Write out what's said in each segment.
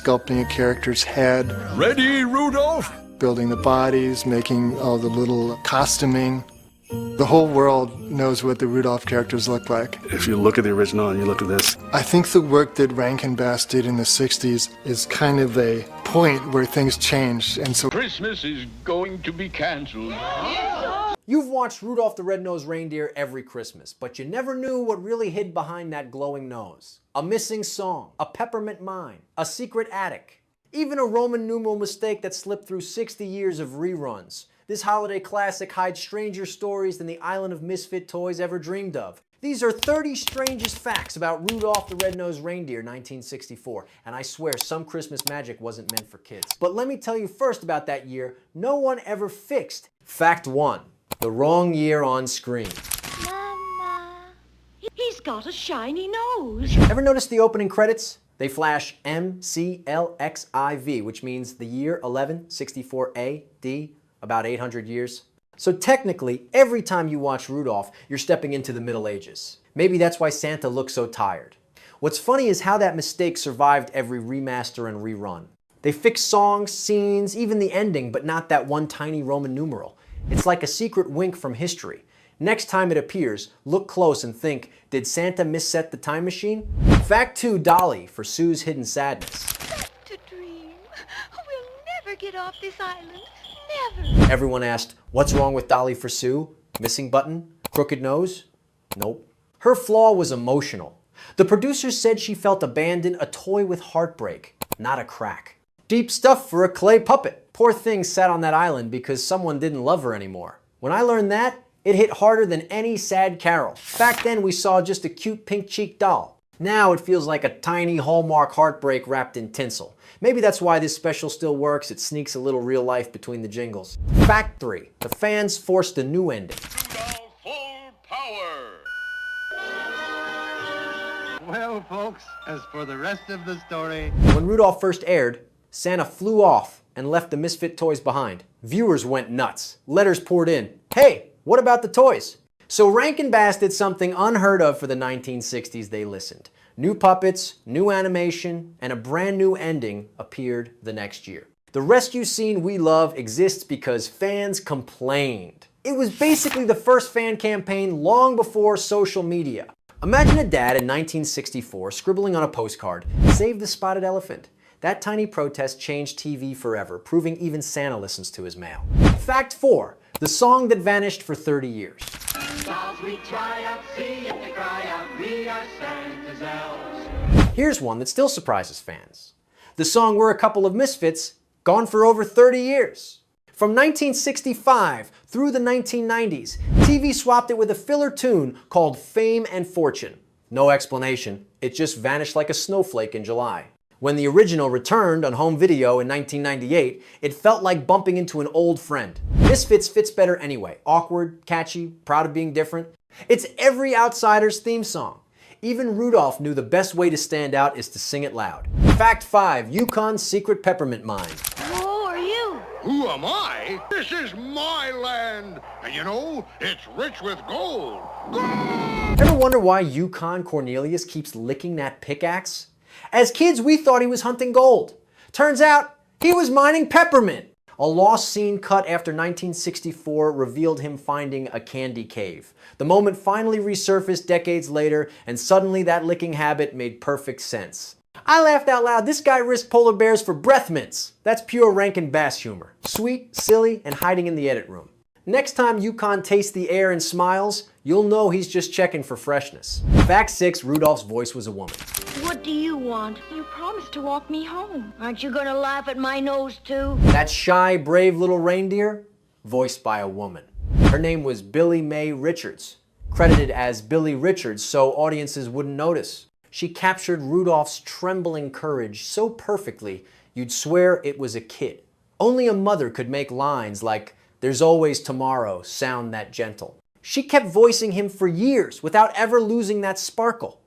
sculpting a character's head. Ready, Rudolph? Building the bodies, making all the little costuming. The whole world knows what the Rudolph characters look like. If you look at the original and you look at this. I think the work that Rankin Bass did in the 60s is kind of a point where things changed, and so Christmas is going to be canceled. You've watched Rudolph the Red-Nosed Reindeer every Christmas, but you never knew what really hid behind that glowing nose. A missing song, a peppermint mine, a secret attic, even a Roman numeral mistake that slipped through 60 years of reruns. This holiday classic hides stranger stories than the Island of Misfit Toys ever dreamed of. These are 30 strangest facts about Rudolph the Red-Nosed Reindeer 1964, and I swear some Christmas magic wasn't meant for kids. But let me tell you first about that year no one ever fixed. Fact 1. The wrong year on screen. Mama, he's got a shiny nose. Ever notice the opening credits? They flash MCLXIV, which means the year 1164 AD, about 800 years. So technically, every time you watch Rudolph, you're stepping into the Middle Ages. Maybe that's why Santa looks so tired. What's funny is how that mistake survived every remaster and rerun. They fixed songs, scenes, even the ending, but not that one tiny Roman numeral. It's like a secret wink from history. Next time it appears, look close and think, did Santa misset the time machine? Fact 2, Dolly, for Sue's hidden sadness. Such a dream. We'll never get off this island. Never. Everyone asked, what's wrong with Dolly for Sue? Missing button? Crooked nose? Nope. Her flaw was emotional. The producers said she felt abandoned, a toy with heartbreak, not a crack. Deep stuff for a clay puppet. Poor thing sat on that island because someone didn't love her anymore. When I learned that, it hit harder than any sad carol. Back then we saw just a cute pink-cheeked doll. Now it feels like a tiny Hallmark heartbreak wrapped in tinsel. Maybe that's why this special still works. It sneaks a little real life between the jingles. Fact 3. The fans forced a new ending. Rudolph full power. Well, folks, as for the rest of the story... When Rudolph first aired, Santa flew off and left the Misfit toys behind. Viewers went nuts. Letters poured in. Hey, what about the toys? So Rankin Bass did something unheard of for the 1960s. They listened. New puppets, new animation, and a brand new ending appeared the next year. The rescue scene we love exists because fans complained. It was basically the first fan campaign long before social media. Imagine a dad in 1964 scribbling on a postcard, "Save the spotted elephant." That tiny protest changed TV forever, proving even Santa listens to his mail. Fact 4. The song that vanished for 30 years. Here's one that still surprises fans. The song "We're a Couple of Misfits," gone for over 30 years. From 1965 through the 1990s, TV swapped it with a filler tune called "Fame and Fortune." No explanation, it just vanished like a snowflake in July. When the original returned on home video in 1998, it felt like bumping into an old friend. Misfits fits better anyway. Awkward, catchy, proud of being different. It's every outsider's theme song. Even Rudolph knew the best way to stand out is to sing it loud. Fact 5. Yukon's secret peppermint mine. Who are you? Who am I? This is my land. And you know, it's rich with gold. Gold! Ever wonder why Yukon Cornelius keeps licking that pickaxe? As kids, we thought he was hunting gold. Turns out, he was mining peppermint. A lost scene cut after 1964 revealed him finding a candy cave. The moment finally resurfaced decades later, and suddenly that licking habit made perfect sense. I laughed out loud. This guy risked polar bears for breath mints. That's pure Rankin Bass humor. Sweet, silly, and hiding in the edit room. Next time Yukon tastes the air and smiles, you'll know he's just checking for freshness. Fact 6. Rudolph's voice was a woman. What do you want? You promised to walk me home. Aren't you gonna laugh at my nose too? That shy, brave little reindeer, voiced by a woman. Her name was Billie Mae Richards, credited as Billy Richards so audiences wouldn't notice. She captured Rudolph's trembling courage so perfectly, you'd swear it was a kid. Only a mother could make lines like, "There's always tomorrow," sound that gentle. She kept voicing him for years without ever losing that sparkle.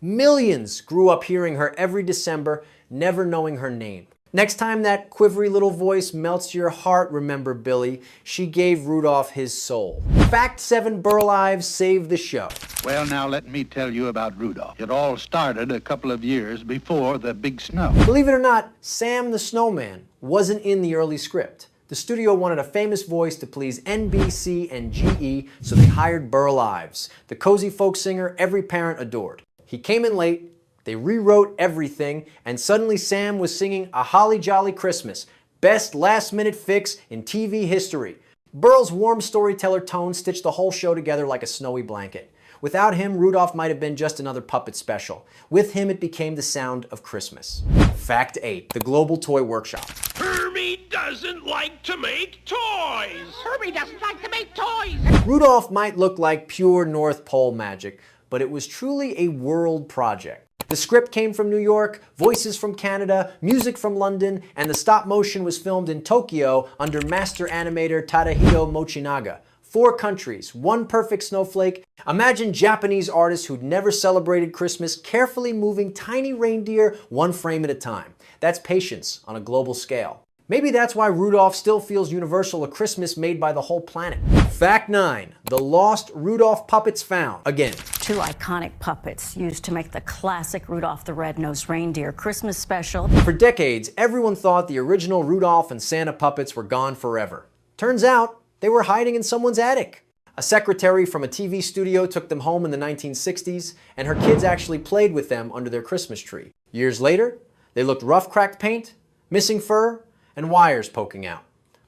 Millions grew up hearing her every December, never knowing her name. Next time that quivery little voice melts your heart, remember Billy, she gave Rudolph his soul. Fact 7 Burl Ives saved the show. Well, now let me tell you about Rudolph. It all started a couple of years before the big snow. Believe it or not, Sam the Snowman wasn't in the early script. The studio wanted a famous voice to please NBC and GE, so they hired Burl Ives, the cozy folk singer every parent adored. He came in late, they rewrote everything, and suddenly Sam was singing A Holly Jolly Christmas, best last-minute fix in TV history. Burl's warm storyteller tone stitched the whole show together like a snowy blanket. Without him, Rudolph might have been just another puppet special. With him, it became the sound of Christmas. Fact 8, the Global Toy Workshop. Herbie doesn't like to make toys. Herbie doesn't like to make toys. Rudolph might look like pure North Pole magic, but it was truly a world project. The script came from New York, voices from Canada, music from London, and the stop motion was filmed in Tokyo under master animator Tadahito Mochinaga. 4 countries, 1 perfect snowflake. Imagine Japanese artists who'd never celebrated Christmas carefully moving tiny reindeer 1 frame at a time. That's patience on a global scale. Maybe that's why Rudolph still feels universal, a Christmas made by the whole planet. Fact 9, the lost Rudolph puppets found. Again, 2 iconic puppets used to make the classic Rudolph the Red-Nosed Reindeer Christmas special. For decades, everyone thought the original Rudolph and Santa puppets were gone forever. Turns out, they were hiding in someone's attic. A secretary from a TV studio took them home in the 1960s, and her kids actually played with them under their Christmas tree. Years later, they looked rough, cracked paint, missing fur, and wires poking out.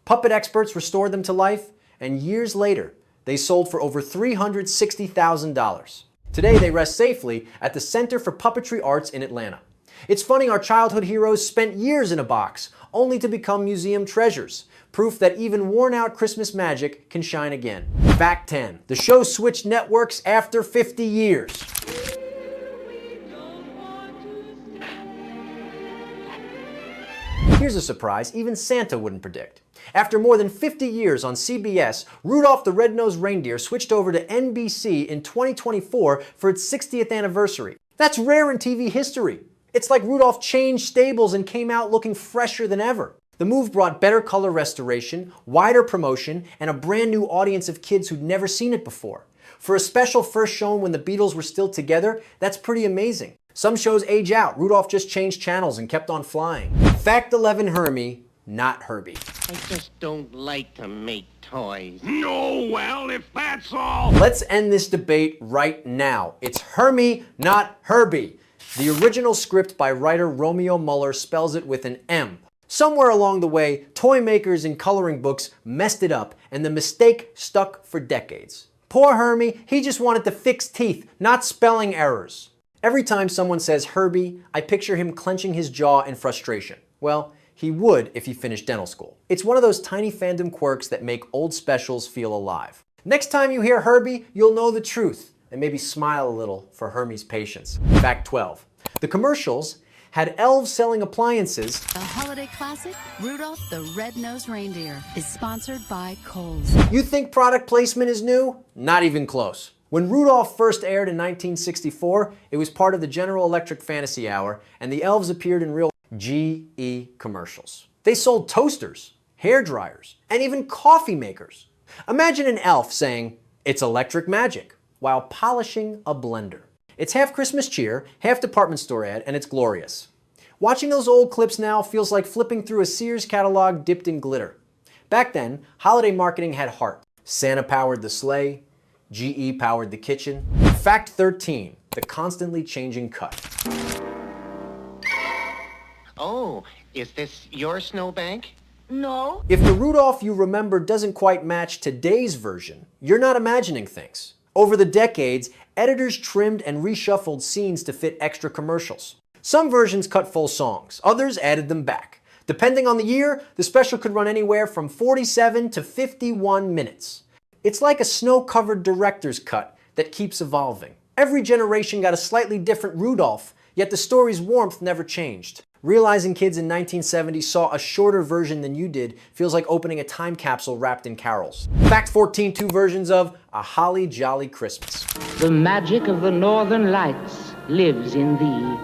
Puppet experts restored them to life, and years later, they sold for over $360,000. Today, they rest safely at the Center for Puppetry Arts in Atlanta. It's funny our childhood heroes spent years in a box, only to become museum treasures. Proof that even worn-out Christmas magic can shine again. Fact 10. The show switched networks after 50 years. Here's a surprise even Santa wouldn't predict. After more than 50 years on CBS, Rudolph the Red-Nosed Reindeer switched over to NBC in 2024 for its 60th anniversary. That's rare in TV history. It's like Rudolph changed stables and came out looking fresher than ever. The move brought better color restoration, wider promotion, and a brand new audience of kids who'd never seen it before. For a special first shown when the Beatles were still together, that's pretty amazing. Some shows age out. Rudolph just changed channels and kept on flying. Fact 11 Hermie, not Herbie. I just don't like to make toys. No, well, if that's all. Let's end this debate right now. It's Hermie, not Herbie. The original script by writer Romeo Muller spells it with an M. Somewhere along the way, toy makers and coloring books messed it up, and the mistake stuck for decades. Poor Hermie, he just wanted to fix teeth, not spelling errors. Every time someone says Herbie, I picture him clenching his jaw in frustration. Well, he would if he finished dental school. It's one of those tiny fandom quirks that make old specials feel alive. Next time you hear Herbie, you'll know the truth, and maybe smile a little for Hermie's patience. Fact 12. The commercials had elves selling appliances. The holiday classic, Rudolph the Red-Nosed Reindeer, is sponsored by Kohl's. You think product placement is new? Not even close. When Rudolph first aired in 1964, it was part of the General Electric Fantasy Hour, and the elves appeared in real GE commercials. They sold toasters, hair dryers, and even coffee makers. Imagine an elf saying, "It's electric magic," while polishing a blender. It's half Christmas cheer, half department store ad, and it's glorious. Watching those old clips now feels like flipping through a Sears catalog dipped in glitter. Back then, holiday marketing had heart. Santa powered the sleigh, GE powered the kitchen. Fact 13, the constantly changing cut. Oh, is this your snowbank? No. If the Rudolph you remember doesn't quite match today's version, you're not imagining things. Over the decades, editors trimmed and reshuffled scenes to fit extra commercials. Some versions cut full songs, others added them back. Depending on the year, the special could run anywhere from 47 to 51 minutes. It's like a snow-covered director's cut that keeps evolving. Every generation got a slightly different Rudolph, yet the story's warmth never changed. Realizing kids in 1970 saw a shorter version than you did feels like opening a time capsule wrapped in carols. Fact 14, 2 versions of A Holly Jolly Christmas. The magic of the northern lights lives in thee.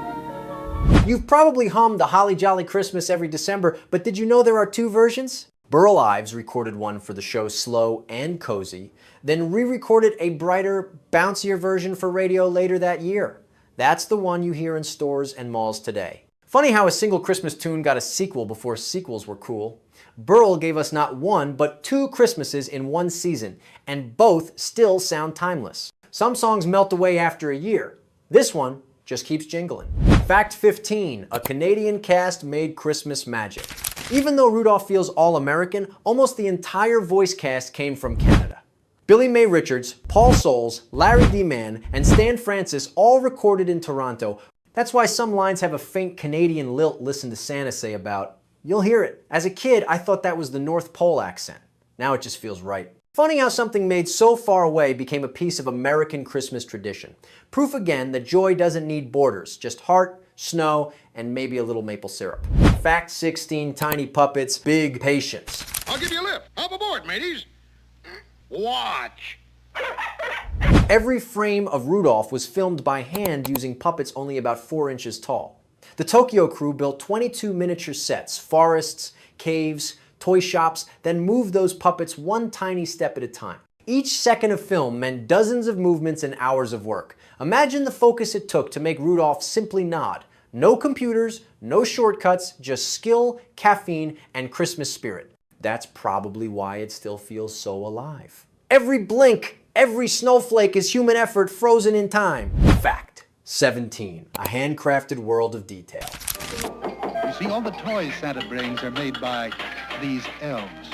You've probably hummed a Holly Jolly Christmas every December, but did you know there are two versions? Burl Ives recorded one for the show Slow and Cozy, then re-recorded a brighter, bouncier version for radio later that year. That's the one you hear in stores and malls today. Funny how a single Christmas tune got a sequel before sequels were cool. Burl gave us not one, but two Christmases in one season, and both still sound timeless. Some songs melt away after a year. This one just keeps jingling. Fact 15, a Canadian cast made Christmas magic. Even though Rudolph feels all-American, almost the entire voice cast came from Canada. Billy May Richards, Paul Soles, Larry D. Mann, and Stan Francis all recorded in Toronto. That's why some lines have a faint Canadian lilt listen to Santa say about. You'll hear it. As a kid, I thought that was the North Pole accent. Now it just feels right. Funny how something made so far away became a piece of American Christmas tradition. Proof again that joy doesn't need borders, just heart, snow, and maybe a little maple syrup. Fact 16, tiny puppets, big patience. I'll give you a lift. Hop aboard, mateys. Watch. Every frame of Rudolph was filmed by hand using puppets only about 4 inches tall. The Tokyo crew built 22 miniature sets, forests, caves, toy shops, then moved those puppets one tiny step at a time. Each second of film meant dozens of movements and hours of work. Imagine the focus it took to make Rudolph simply nod. No computers, no shortcuts, just skill, caffeine, and Christmas spirit. That's probably why it still feels so alive. Every blink, every snowflake is human effort frozen in time. Fact 17, a handcrafted world of detail. You see, all the toys Santa brings are made by these elves.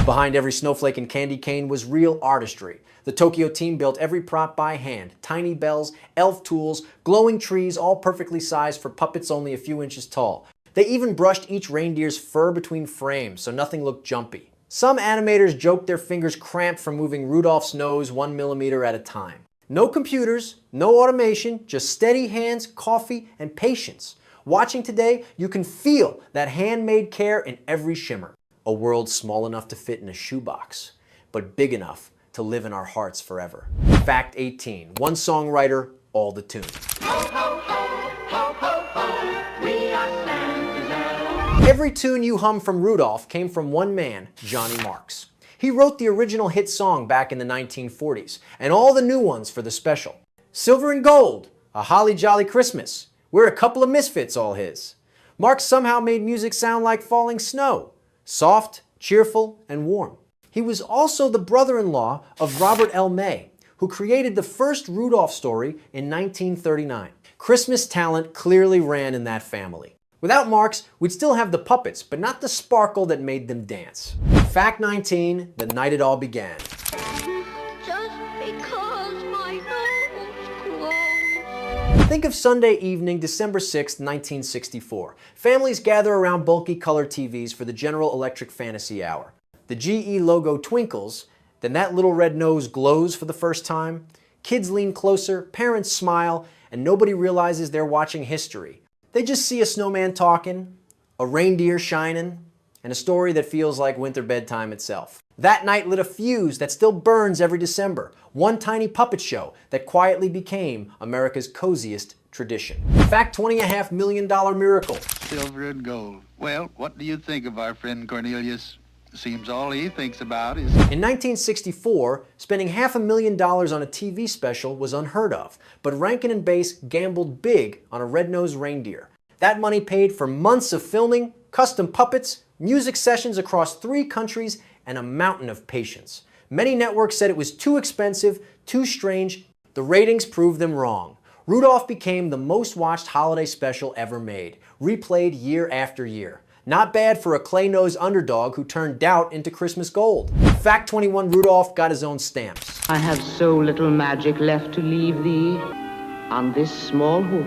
Behind every snowflake and candy cane was real artistry. The Tokyo team built every prop by hand. Tiny bells, elf tools, glowing trees, all perfectly sized for puppets only a few inches tall. They even brushed each reindeer's fur between frames so nothing looked jumpy. Some animators joked their fingers cramped from moving Rudolph's nose 1 millimeter at a time. No computers, no automation, just steady hands, coffee, and patience. Watching today, you can feel that handmade care in every shimmer. A world small enough to fit in a shoebox, but big enough to live in our hearts forever. Fact 18, one songwriter, all the tune. Every tune you hum from Rudolph came from one man, Johnny Marks. He wrote the original hit song back in the 1940s, and all the new ones for the special. Silver and Gold, A Holly Jolly Christmas, We're a Couple of Misfits, all his. Marks somehow made music sound like falling snow, soft, cheerful, and warm. He was also the brother-in-law of Robert L. May, who created the first Rudolph story in 1939. Christmas talent clearly ran in that family. Without Marks, we'd still have the puppets, but not the sparkle that made them dance. Fact 19, the night it all began. Just because my nose closed. Think of Sunday evening, December 6, 1964. Families gather around bulky color TVs for the General Electric Fantasy Hour. The GE logo twinkles, then that little red nose glows for the first time. Kids lean closer, parents smile, and nobody realizes they're watching history. They just see a snowman talking, a reindeer shining, and a story that feels like winter bedtime itself. That night lit a fuse that still burns every December. One tiny puppet show that quietly became America's coziest tradition. Fact 20.5 million miracle. Silver and gold. Well, what do you think of our friend Cornelius? Seems all he thinks about is... In 1964, spending $500,000 on a TV special was unheard of, but Rankin and Bass gambled big on a red-nosed reindeer. That money paid for months of filming, custom puppets, music sessions across 3 countries, and a mountain of patience. Many networks said it was too expensive, too strange. The ratings proved them wrong. Rudolph became the most watched holiday special ever made, replayed year after year. Not bad for a clay-nosed underdog who turned doubt into Christmas gold. Fact 21, Rudolph got his own stamps. I have so little magic left to leave thee on this small hoof.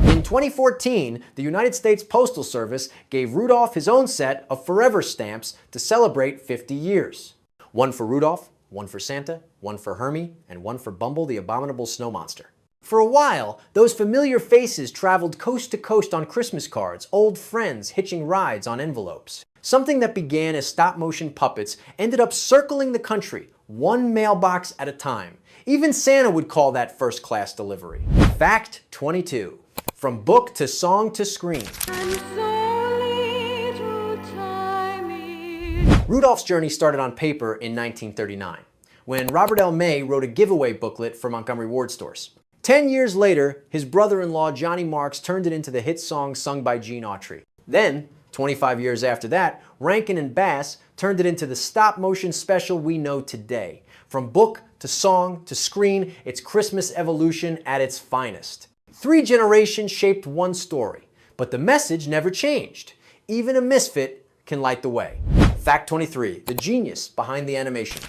In 2014, the United States Postal Service gave Rudolph his own set of forever stamps to celebrate 50 years. One for Rudolph, one for Santa, one for Hermie, and one for Bumble the Abominable Snow Monster. For a while, those familiar faces traveled coast to coast on Christmas cards, old friends hitching rides on envelopes. Something that began as stop-motion puppets ended up circling the country, one mailbox at a time. Even Santa would call that first-class delivery. Fact 22. from book to song to screen. Rudolph's journey started on paper in 1939, when Robert L. May wrote a giveaway booklet for Montgomery Ward stores. 10 years later, his brother-in-law Johnny Marks turned it into the hit song sung by Gene Autry. Then, 25 years after that, Rankin and Bass turned it into the stop-motion special we know today. From book to song to screen, it's Christmas evolution at its finest. 3 generations shaped one story, but the message never changed. Even a misfit can light the way. Fact 23, the genius behind the animation.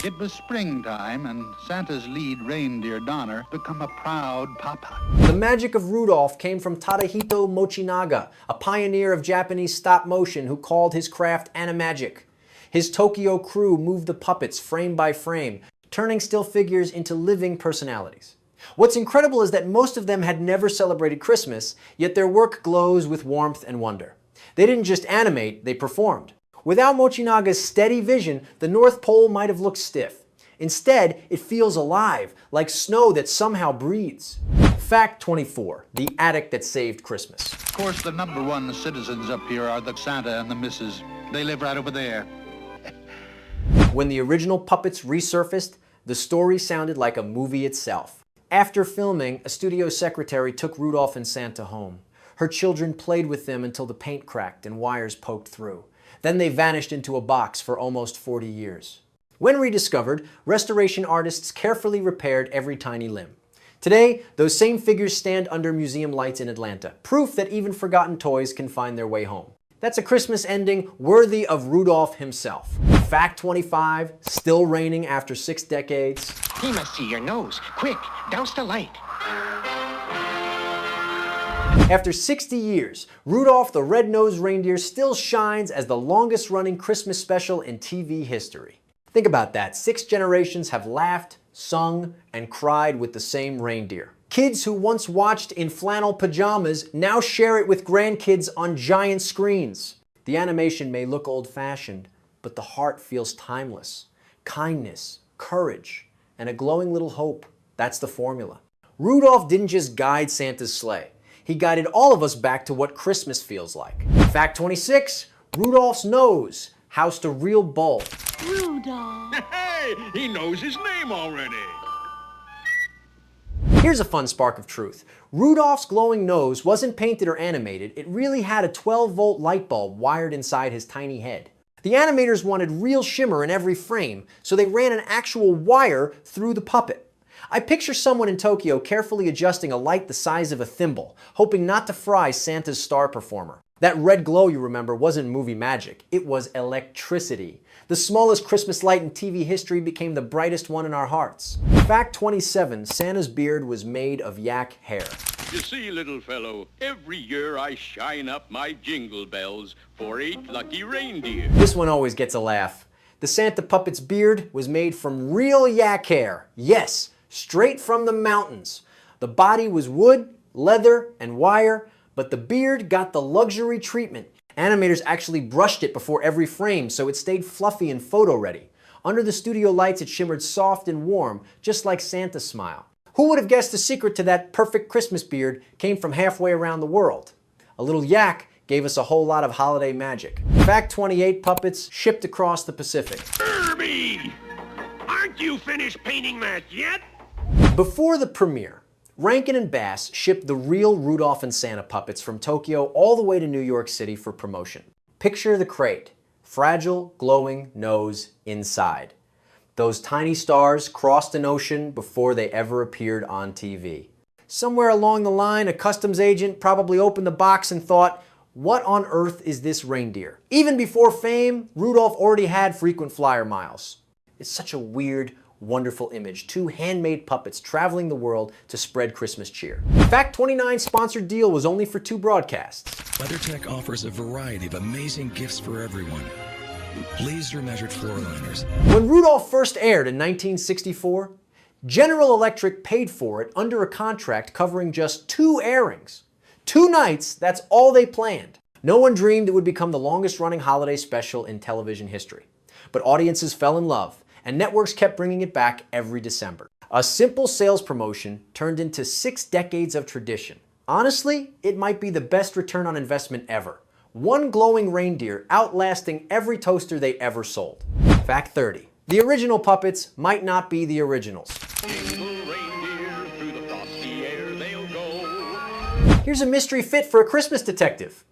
It was springtime, and Santa's lead reindeer, Donner, become a proud papa. The magic of Rudolph came from Tadahito Mochinaga, a pioneer of Japanese stop motion who called his craft animagic. His Tokyo crew moved the puppets frame by frame, turning still figures into living personalities. What's incredible is that most of them had never celebrated Christmas, yet their work glows with warmth and wonder. They didn't just animate, they performed. Without Mochinaga's steady vision, the North Pole might have looked stiff. Instead, it feels alive, like snow that somehow breathes. Fact 24, the attic that saved Christmas. Of course, the #1 citizens up here are the Santa and the Mrs. They live right over there. When the original puppets resurfaced, the story sounded like a movie itself. After filming, a studio secretary took Rudolph and Santa home. Her children played with them until the paint cracked and wires poked through. Then they vanished into a box for almost 40 years. When rediscovered, restoration artists carefully repaired every tiny limb. Today, those same figures stand under museum lights in Atlanta, proof that even forgotten toys can find their way home. That's a Christmas ending worthy of Rudolph himself. Fact 25, still reigning after 6 decades. He must see your nose. Quick, douse the light. After 60 years, Rudolph the Red-Nosed Reindeer still shines as the longest-running Christmas special in TV history. Think about that. 6 generations have laughed, sung, and cried with the same reindeer. Kids who once watched in flannel pajamas now share it with grandkids on giant screens. The animation may look old-fashioned, but the heart feels timeless. Kindness, courage, and a glowing little hope. That's the formula. Rudolph didn't just guide Santa's sleigh. He guided all of us back to what Christmas feels like. Fact 26, Rudolph's nose housed a real bull. Rudolph. Hey, he knows his name already. Here's a fun spark of truth. Rudolph's glowing nose wasn't painted or animated. It really had a 12-volt light bulb wired inside his tiny head. The animators wanted real shimmer in every frame, so they ran an actual wire through the puppet. I picture someone in Tokyo carefully adjusting a light the size of a thimble, hoping not to fry Santa's star performer. That red glow you remember wasn't movie magic, it was electricity. The smallest Christmas light in TV history became the brightest one in our hearts. Fact 27, Santa's beard was made of yak hair. You see, little fellow, every year I shine up my jingle bells for 8 lucky reindeer. This one always gets a laugh. The Santa puppet's beard was made from real yak hair. Yes, straight from the mountains. The body was wood, leather, and wire, but the beard got the luxury treatment. Animators actually brushed it before every frame so it stayed fluffy and photo-ready. Under the studio lights, it shimmered soft and warm, just like Santa's smile. Who would have guessed the secret to that perfect Christmas beard came from halfway around the world? A little yak gave us a whole lot of holiday magic. Fact 28 puppets shipped across the Pacific. Herbie! Aren't you finished painting that yet? Before the premiere, Rankin and Bass shipped the real Rudolph and Santa puppets from Tokyo all the way to New York City for promotion. Picture the crate, fragile, glowing nose inside. Those tiny stars crossed an ocean before they ever appeared on TV. Somewhere along the line, a customs agent probably opened the box and thought, what on earth is this reindeer? Even before fame, Rudolph already had frequent flyer miles. It's such a weird, wonderful image. 2 handmade puppets traveling the world to spread Christmas cheer. Fact 29's sponsored deal was only for 2 broadcasts. WeatherTech offers a variety of amazing gifts for everyone. Laser-measured floor liners. When Rudolph first aired in 1964, General Electric paid for it under a contract covering just 2 airings. 2 nights, that's all they planned. No one dreamed it would become the longest-running holiday special in television history. But audiences fell in love, and networks kept bringing it back every December. A simple sales promotion turned into 6 decades of tradition. Honestly, it might be the best return on investment ever. One glowing reindeer outlasting every toaster they ever sold. Fact 30. The original puppets might not be the originals. Here's a mystery fit for a Christmas detective.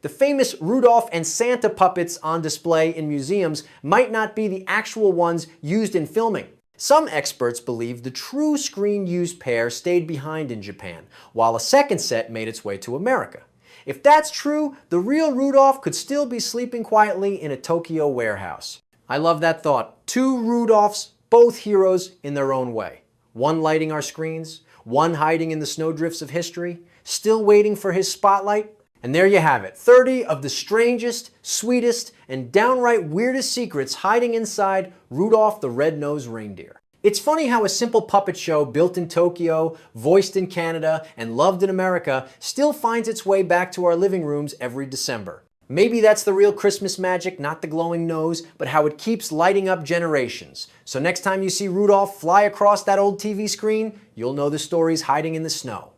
The famous Rudolph and Santa puppets on display in museums might not be the actual ones used in filming. Some experts believe the true screen-used pair stayed behind in Japan, while a second set made its way to America. If that's true, the real Rudolph could still be sleeping quietly in a Tokyo warehouse. I love that thought. Two Rudolphs, both heroes in their own way. One lighting our screens, one hiding in the snowdrifts of history, still waiting for his spotlight. And there you have it, 30 of the strangest, sweetest, and downright weirdest secrets hiding inside Rudolph the Red-Nosed Reindeer. It's funny how a simple puppet show built in Tokyo, voiced in Canada, and loved in America still finds its way back to our living rooms every December. Maybe that's the real Christmas magic, not the glowing nose, but how it keeps lighting up generations. So next time you see Rudolph fly across that old TV screen, you'll know the story's hiding in the snow.